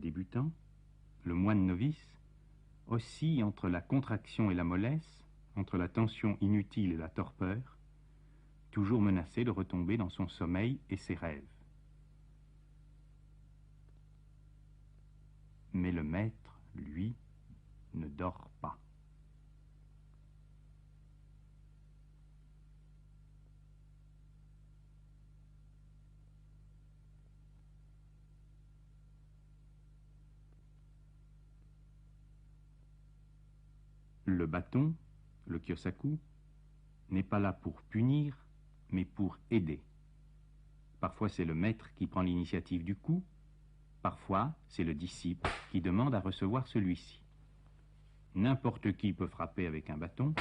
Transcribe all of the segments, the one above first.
débutant, le moine novice, oscille entre la contraction et la mollesse, entre la tension inutile et la torpeur, toujours menacé de retomber dans son sommeil et ses rêves. Mais le maître, lui, ne dort pas. Le bâton, le kyosaku, n'est pas là pour punir, mais pour aider. Parfois c'est le maître qui prend l'initiative du coup, parfois c'est le disciple qui demande à recevoir celui-ci. N'importe qui peut frapper avec un bâton,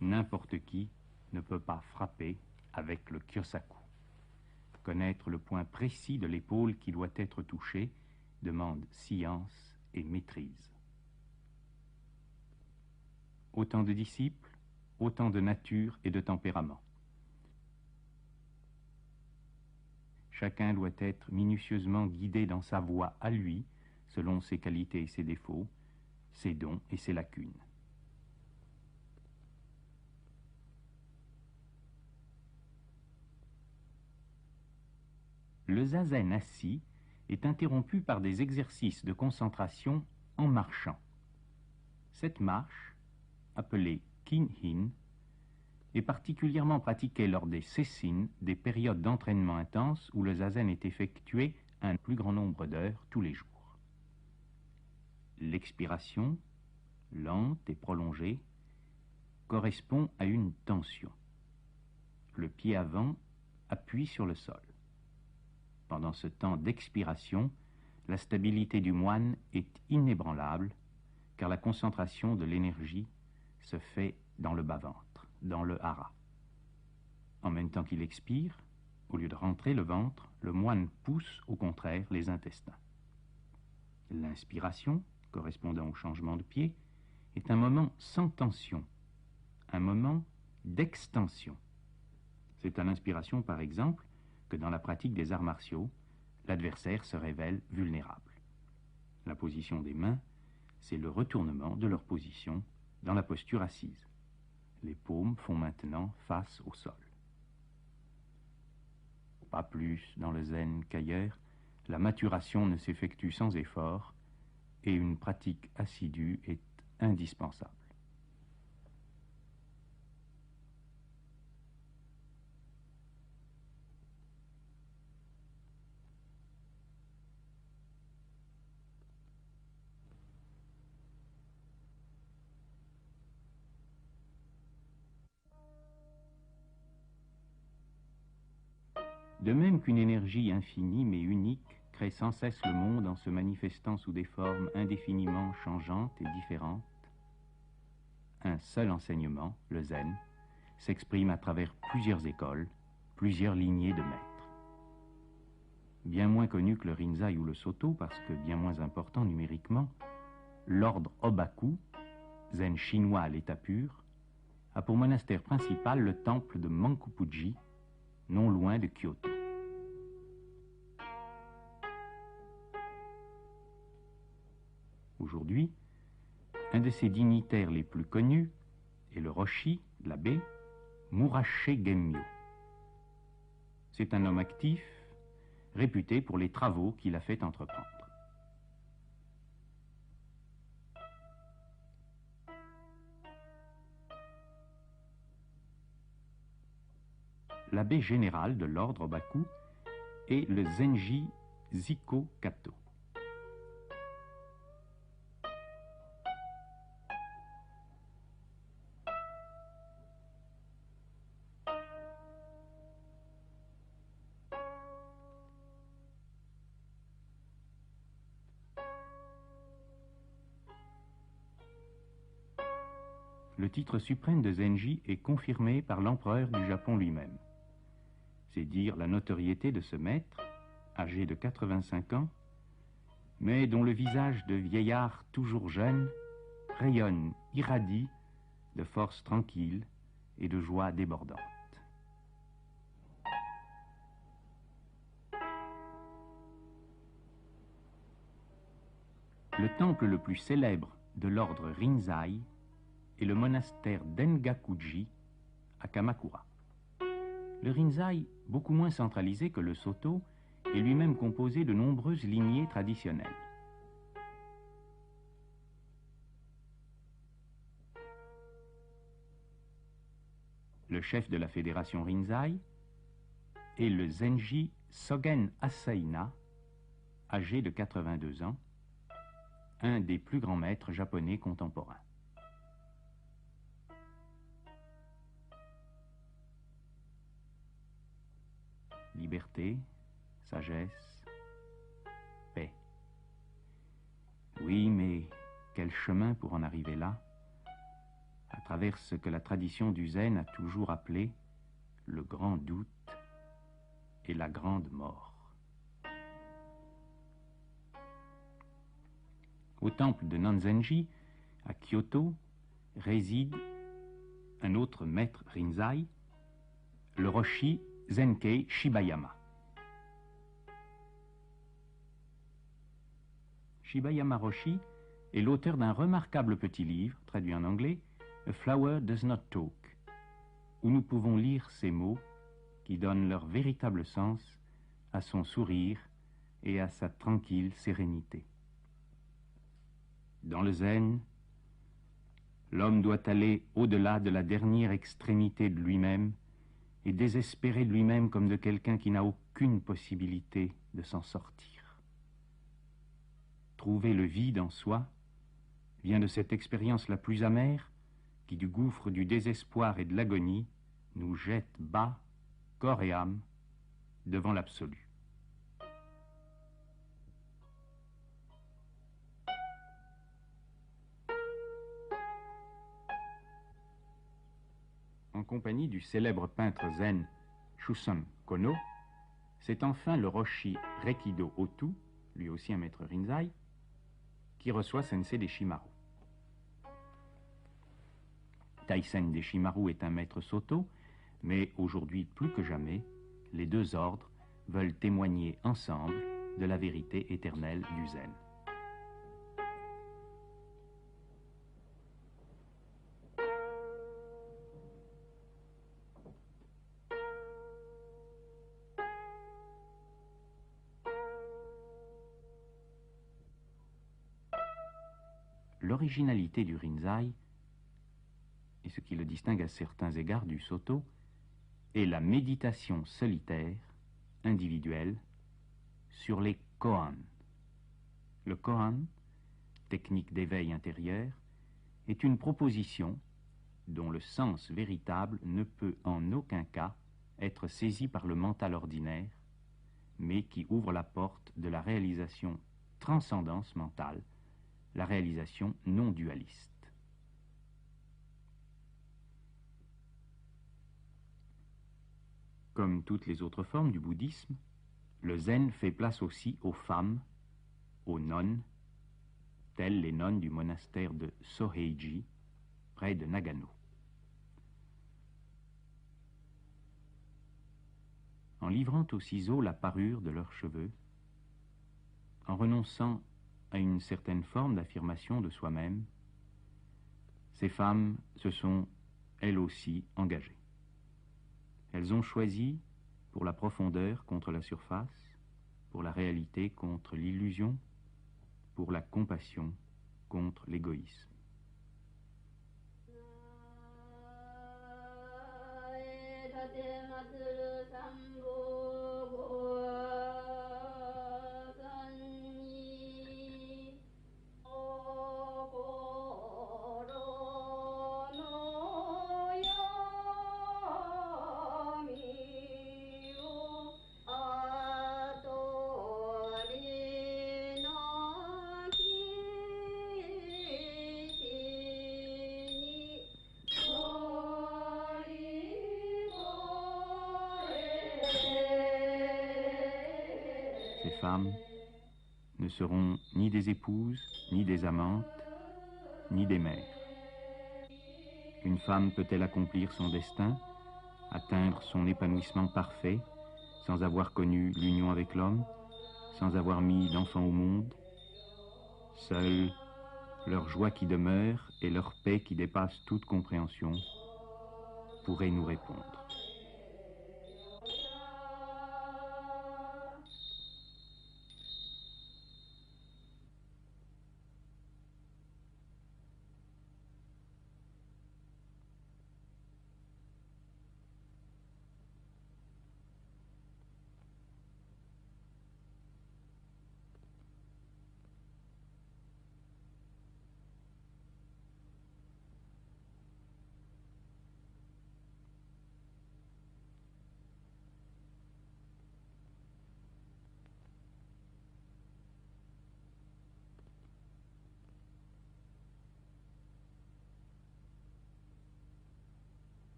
n'importe qui ne peut pas frapper avec le kyosaku. Connaître le point précis de l'épaule qui doit être touché demande science et maîtrise. Autant de disciples, autant de nature et de tempérament. Chacun doit être minutieusement guidé dans sa voie à lui, selon ses qualités et ses défauts, ses dons et ses lacunes. Le zazen assis est interrompu par des exercices de concentration en marchant. Cette marche, appelée Kin-hin, est particulièrement pratiquée lors des sesshin, des périodes d'entraînement intense où le zazen est effectué un plus grand nombre d'heures tous les jours. L'expiration, lente et prolongée, correspond à une tension. Le pied avant appuie sur le sol. Pendant ce temps d'expiration, la stabilité du moine est inébranlable, car la concentration de l'énergie se fait dans le bas-ventre, dans le hara. En même temps qu'il expire, au lieu de rentrer le ventre, le moine pousse au contraire les intestins. L'inspiration, correspondant au changement de pied, est un moment sans tension, un moment d'extension. C'est à l'inspiration, par exemple, que dans la pratique des arts martiaux, l'adversaire se révèle vulnérable. La position des mains, c'est le retournement de leur position dans la posture assise. Les paumes font maintenant face au sol. Pas plus dans le zen qu'ailleurs, la maturation ne s'effectue sans effort et une pratique assidue est indispensable. De même qu'une énergie infinie mais unique crée sans cesse le monde en se manifestant sous des formes indéfiniment changeantes et différentes, un seul enseignement, le zen, s'exprime à travers plusieurs écoles, plusieurs lignées de maîtres. Bien moins connu que le rinzai ou le soto, parce que bien moins important numériquement, l'ordre Obaku, zen chinois à l'état pur, a pour monastère principal le temple de Mankupuji, non loin de Kyoto. Aujourd'hui, un de ses dignitaires les plus connus est le roshi, l'abbé Murache Gemmyo. C'est un homme actif, réputé pour les travaux qu'il a fait entreprendre. L'abbé général de l'ordre Obaku est le Zenji Ziko Kato. Le titre suprême de Zenji est confirmé par l'empereur du Japon lui-même. C'est dire la notoriété de ce maître, âgé de 85 ans, mais dont le visage de vieillard toujours jeune rayonne, irradie de force tranquille et de joie débordante. Le temple le plus célèbre de l'ordre Rinzai est le monastère d'Engakuji à Kamakura. Le Rinzai, beaucoup moins centralisé que le Soto, est lui-même composé de nombreuses lignées traditionnelles. Le chef de la fédération Rinzai est le Zenji Sogen Asaina, âgé de 82 ans, un des plus grands maîtres japonais contemporains. Liberté, sagesse, paix. Oui, mais quel chemin pour en arriver là, à travers ce que la tradition du Zen a toujours appelé le grand doute et la grande mort. Au temple de Nanzenji, à Kyoto, réside un autre maître Rinzai, le Roshi Zenkei Shibayama. Shibayama Roshi est l'auteur d'un remarquable petit livre, traduit en anglais, A Flower Does Not Talk, où nous pouvons lire ces mots qui donnent leur véritable sens à son sourire et à sa tranquille sérénité. Dans le zen, l'homme doit aller au-delà de la dernière extrémité de lui-même et désespérer de lui-même comme de quelqu'un qui n'a aucune possibilité de s'en sortir. Trouver le vide en soi vient de cette expérience la plus amère qui, du gouffre du désespoir et de l'agonie, nous jette bas, corps et âme, devant l'absolu. En compagnie du célèbre peintre zen Shuson Kono, c'est enfin le Roshi Rekido Otu, lui aussi un maître Rinzai, qui reçoit Sensei Deshimaru. Taisen Deshimaru est un maître Soto, mais aujourd'hui plus que jamais, les deux ordres veulent témoigner ensemble de la vérité éternelle du zen. L'originalité du Rinzai, et ce qui le distingue à certains égards du Soto, est la méditation solitaire, individuelle, sur les koan. Le koan, technique d'éveil intérieur, est une proposition dont le sens véritable ne peut en aucun cas être saisi par le mental ordinaire, mais qui ouvre la porte de la réalisation transcendance mentale, la réalisation non dualiste. Comme toutes les autres formes du bouddhisme, le zen fait place aussi aux femmes, aux nonnes, telles les nonnes du monastère de Soheiji, près de Nagano. En livrant au ciseau la parure de leurs cheveux, en renonçant à une certaine forme d'affirmation de soi-même, ces femmes se sont, elles aussi, engagées. Elles ont choisi pour la profondeur contre la surface, pour la réalité contre l'illusion, pour la compassion contre l'égoïsme. Ces femmes ne seront ni des épouses, ni des amantes, ni des mères. Une femme peut-elle accomplir son destin, atteindre son épanouissement parfait, sans avoir connu l'union avec l'homme, sans avoir mis d'enfant au monde? Seule leur joie qui demeure et leur paix qui dépasse toute compréhension pourraient nous répondre.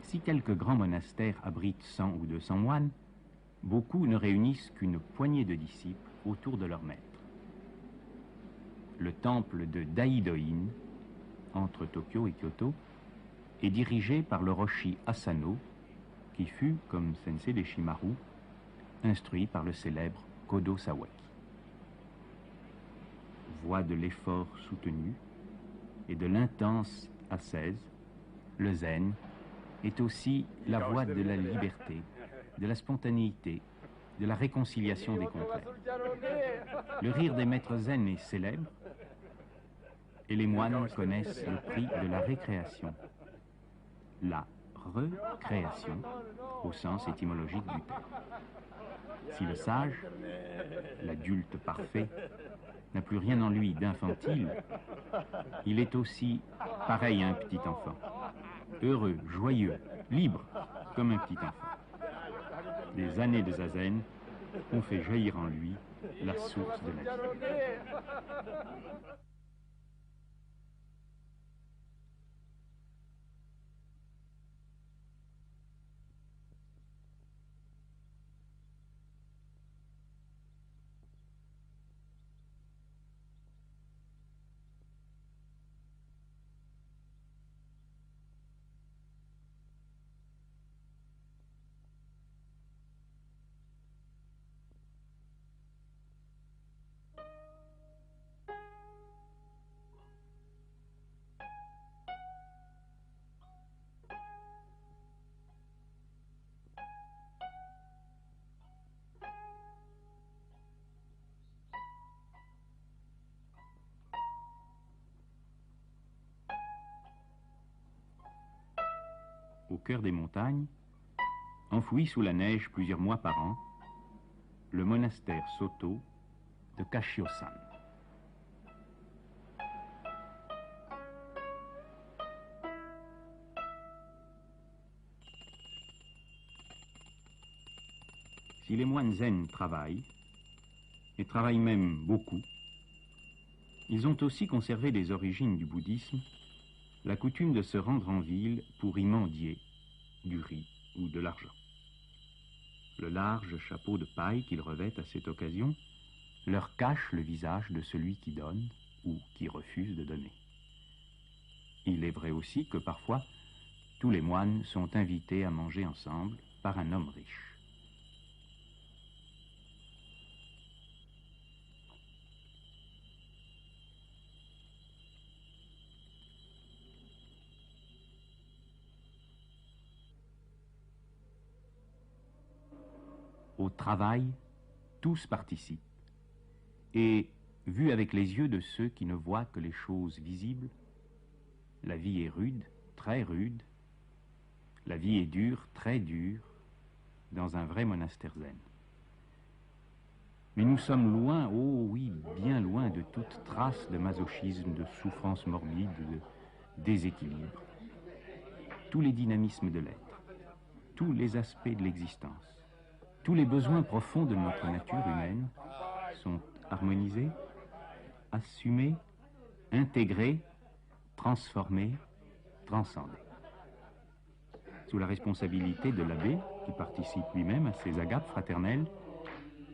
Si quelques grands monastères abritent 100 ou 200 moines, beaucoup ne réunissent qu'une poignée de disciples autour de leur maître. Le temple de Daidoin, entre Tokyo et Kyoto, est dirigé par le Roshi Asano, qui fut, comme Sensei Deshimaru, instruit par le célèbre Kodo Sawaki. Voix de l'effort soutenu et de l'intense ascèse, le zen est aussi la voix de la liberté, de la spontanéité, de la réconciliation des contraires. Le rire des maîtres zen est célèbre et les moines connaissent le prix de la récréation. La recréation, au sens étymologique du terme. Si le sage, l'adulte parfait, n'a plus rien en lui d'infantile, il est aussi pareil à un petit enfant, heureux, joyeux, libre, comme un petit enfant. Des années de zazen ont fait jaillir en lui la source de la vie. Au cœur des montagnes, enfoui sous la neige plusieurs mois par an, le monastère Soto de Kashiosan. Si les moines zen travaillent, et travaillent même beaucoup, ils ont aussi conservé des origines du bouddhisme, la coutume de se rendre en ville pour y mendier du riz ou de l'argent. Le large chapeau de paille qu'ils revêtent à cette occasion leur cache le visage de celui qui donne ou qui refuse de donner. Il est vrai aussi que parfois, tous les moines sont invités à manger ensemble par un homme riche. Au travail, tous participent. Et, vu avec les yeux de ceux qui ne voient que les choses visibles, la vie est rude, très rude, la vie est dure, très dure, dans un vrai monastère zen. Mais nous sommes loin, oh oui, bien loin de toute trace de masochisme, de souffrance morbide, de déséquilibre. Tous les dynamismes de l'être, tous les aspects de l'existence, tous les besoins profonds de notre nature humaine sont harmonisés, assumés intégrer, transformer, transcender. Sous la responsabilité de l'abbé, qui participe lui-même à ces agapes fraternelles,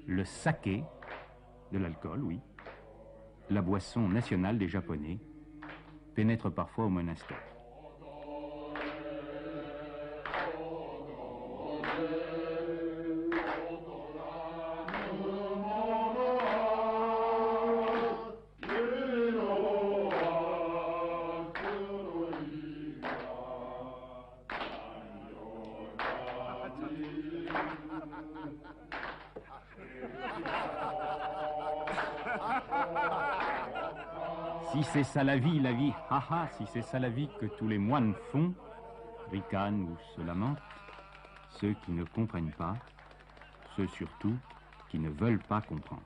le saké, de l'alcool, oui, la boisson nationale des Japonais, pénètre parfois au monastère. Si c'est ça la vie, haha, si c'est ça la vie que tous les moines font, ricanent ou se lamentent, ceux qui ne comprennent pas, ceux surtout qui ne veulent pas comprendre.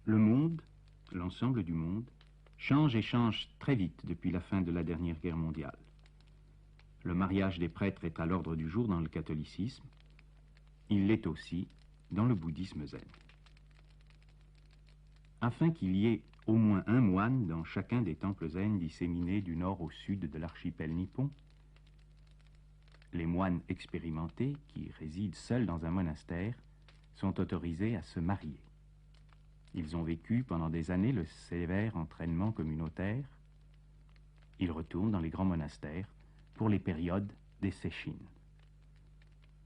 Le monde, l'ensemble du monde, change et change très vite depuis la fin de la dernière guerre mondiale. Le mariage des prêtres est à l'ordre du jour dans le catholicisme. Il l'est aussi dans le bouddhisme zen. Afin qu'il y ait au moins un moine dans chacun des temples zen disséminés du nord au sud de l'archipel nippon, les moines expérimentés qui résident seuls dans un monastère sont autorisés à se marier. Ils ont vécu pendant des années le sévère entraînement communautaire. Ils retournent dans les grands monastères pour les périodes des séchines.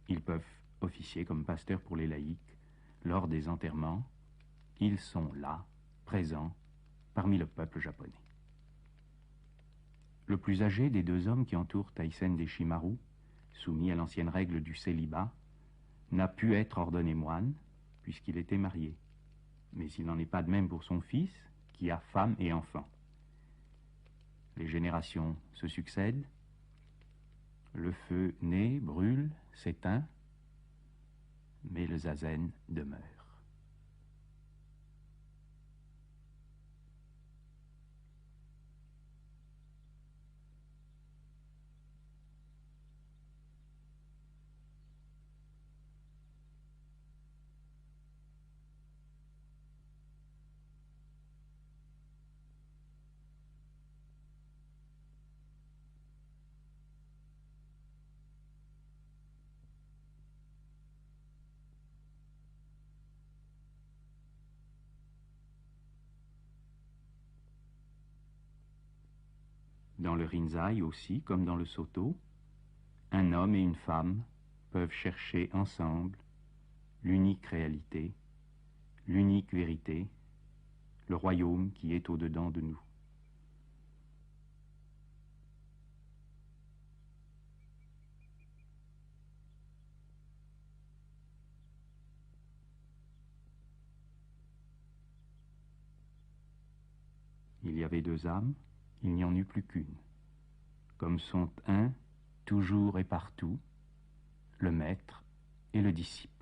Ils peuvent officier comme pasteurs pour les laïcs lors des enterrements. Ils sont là, présents, parmi le peuple japonais. Le plus âgé des deux hommes qui entourent Taisen Deshimaru, soumis à l'ancienne règle du célibat, n'a pu être ordonné moine puisqu'il était marié. Mais il n'en est pas de même pour son fils, qui a femme et enfants. Les générations se succèdent, le feu naît, brûle, s'éteint, mais le zazen demeure. Dans le Rinzai aussi, comme dans le Soto, un homme et une femme peuvent chercher ensemble l'unique réalité, l'unique vérité, le royaume qui est au-dedans de nous. Il y avait deux âmes, il n'y en eut plus qu'une. Comme sont un, toujours et partout, le maître et le disciple.